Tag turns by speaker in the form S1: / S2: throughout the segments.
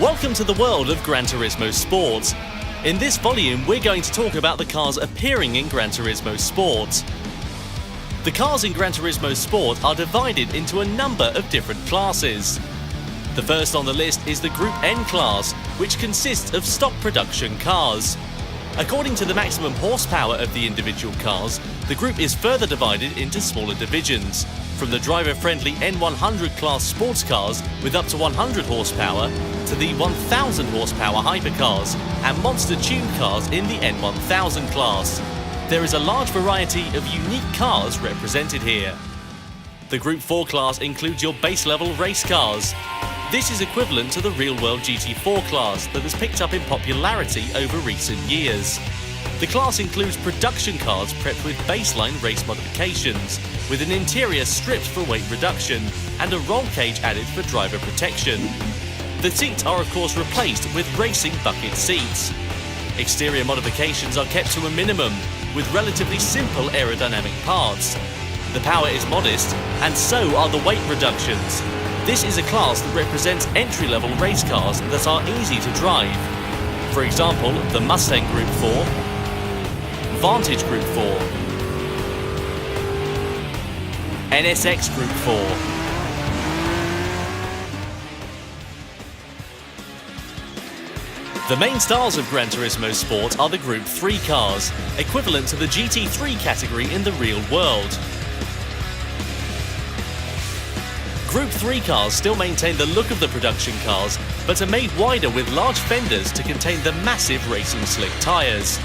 S1: Welcome to the world of Gran Turismo Sport. In this volume, we're going to talk about the cars appearing in Gran Turismo Sport. The cars in Gran Turismo Sport are divided into a number of different classes. The first on the list is the Group N class, which consists of stock production cars. According to the maximum horsepower of the individual cars, the group is further divided into smaller divisions, from the driver-friendly N100 class sports cars with up to 100 horsepower to the 1000 horsepower hypercars and monster-tuned cars in the N1000 class. There is a large variety of unique cars represented here. The Group 4 class includes your base-level race cars. This is equivalent to the real-world GT4 class that has picked up in popularity over recent years. The class includes production cars prepped with baseline race modifications, with an interior stripped for weight reduction and a roll cage added for driver protection. The seats are of course replaced with racing bucket seats. Exterior modifications are kept to a minimum, with relatively simple aerodynamic parts. The power is modest, and so are the weight reductions. This is a class that represents entry-level race cars that are easy to drive. For example, the Mustang Group 4, Vantage Group 4, NSX Group 4, The main stars of Gran Turismo Sport are the Group 3 cars, equivalent to the GT3 category in the real world. Group 3 cars still maintain the look of the production cars, but are made wider with large fenders to contain the massive racing slick tyres.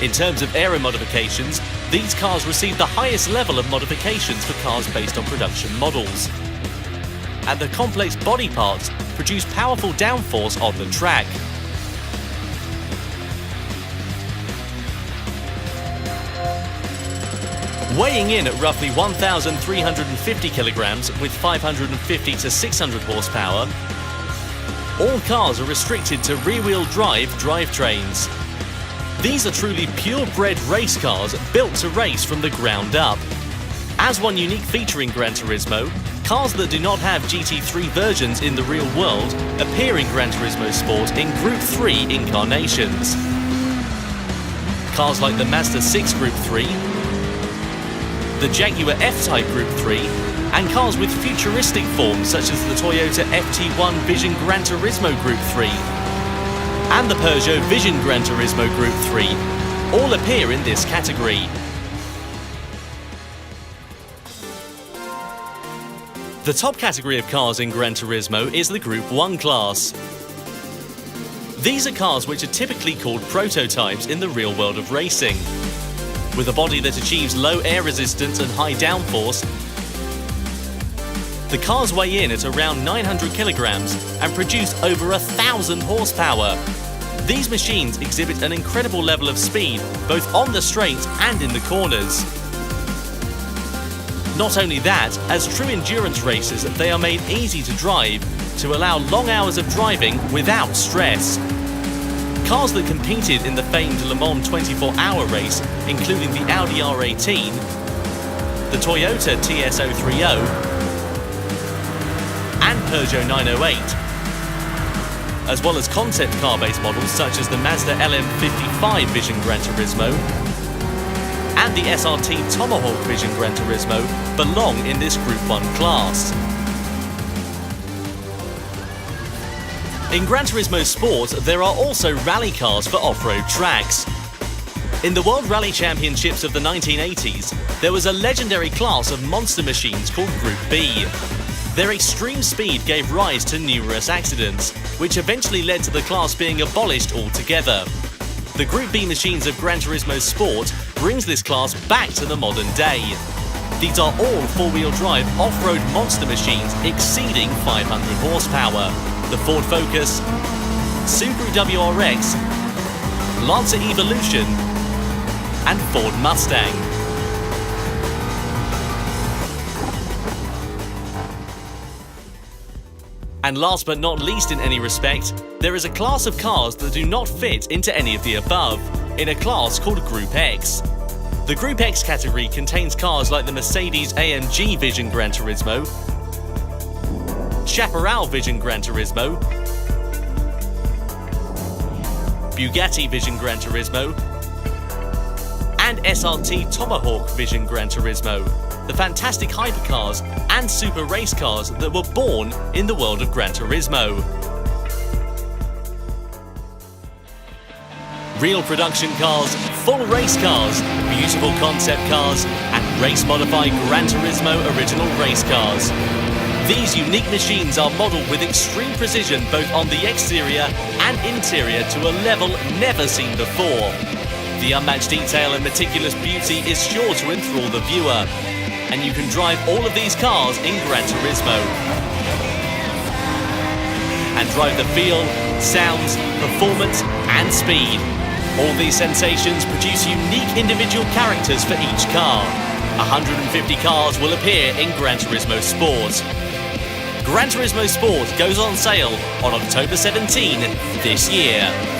S1: In terms of aero modifications, these cars receive the highest level of modifications for cars based on production models. And the complex body parts produce powerful downforce on the track. Weighing in at roughly 1,350 kilograms with 550 to 600 horsepower, all cars are restricted to rear-wheel drive drivetrains. These are truly purebred race cars built to race from the ground up. As one unique feature in Gran Turismo, cars that do not have GT3 versions in the real world appear in Gran Turismo Sport in Group 3 incarnations. Cars like the Mazda 6 Group 3, the Jaguar F-Type Group 3, and cars with futuristic forms such as the Toyota FT1 Vision Gran Turismo Group 3 and the Peugeot Vision Gran Turismo Group 3 all appear in this category. The top category of cars in Gran Turismo is the Group 1 class. These are cars which are typically called prototypes in the real world of racing. With a body that achieves low air resistance and high downforce, the cars weigh in at around 900 kilograms and produce over 1,000 horsepower. These machines exhibit an incredible level of speed, both on the straights and in the corners. Not only that, as true endurance racers, they are made easy to drive to allow long hours of driving without stress. Cars that competed in the famed Le Mans 24-hour race, including the Audi R18, the Toyota TS030, and Peugeot 908, as well as concept car-based models such as the Mazda LM55 Vision Gran Turismo and the SRT Tomahawk Vision Gran Turismo belong in this Group 1 class. In Gran Turismo Sport, there are also rally cars for off-road tracks. In the World Rally Championships of the 1980s, there was a legendary class of monster machines called Group B. Their extreme speed gave rise to numerous accidents, which eventually led to the class being abolished altogether. The Group B machines of Gran Turismo Sport brings this class back to the modern day. These are all four-wheel drive off-road monster machines exceeding 500 horsepower. The Ford Focus, Subaru WRX, Lancer Evolution, and Ford Mustang. And last but not least in any respect, there is a class of cars that do not fit into any of the above, in a class called Group X. The Group X category contains cars like the Mercedes-AMG Vision Gran Turismo, Chaparral Vision Gran Turismo, Bugatti Vision Gran Turismo, and SRT Tomahawk Vision Gran Turismo, the fantastic hypercars and super race cars that were born in the world of Gran Turismo. Real production cars, full race cars, beautiful concept cars, and race-modified Gran Turismo original race cars. These unique machines are modelled with extreme precision both on the exterior and interior to a level never seen before. The unmatched detail and meticulous beauty is sure to enthrall the viewer, and you can drive all of these cars in Gran Turismo and drive the feel, sounds, performance and speed. All these sensations produce unique individual characters for each car. 150 cars will appear in Gran Turismo Sport. Gran Turismo Sport goes on sale on October 17 this year.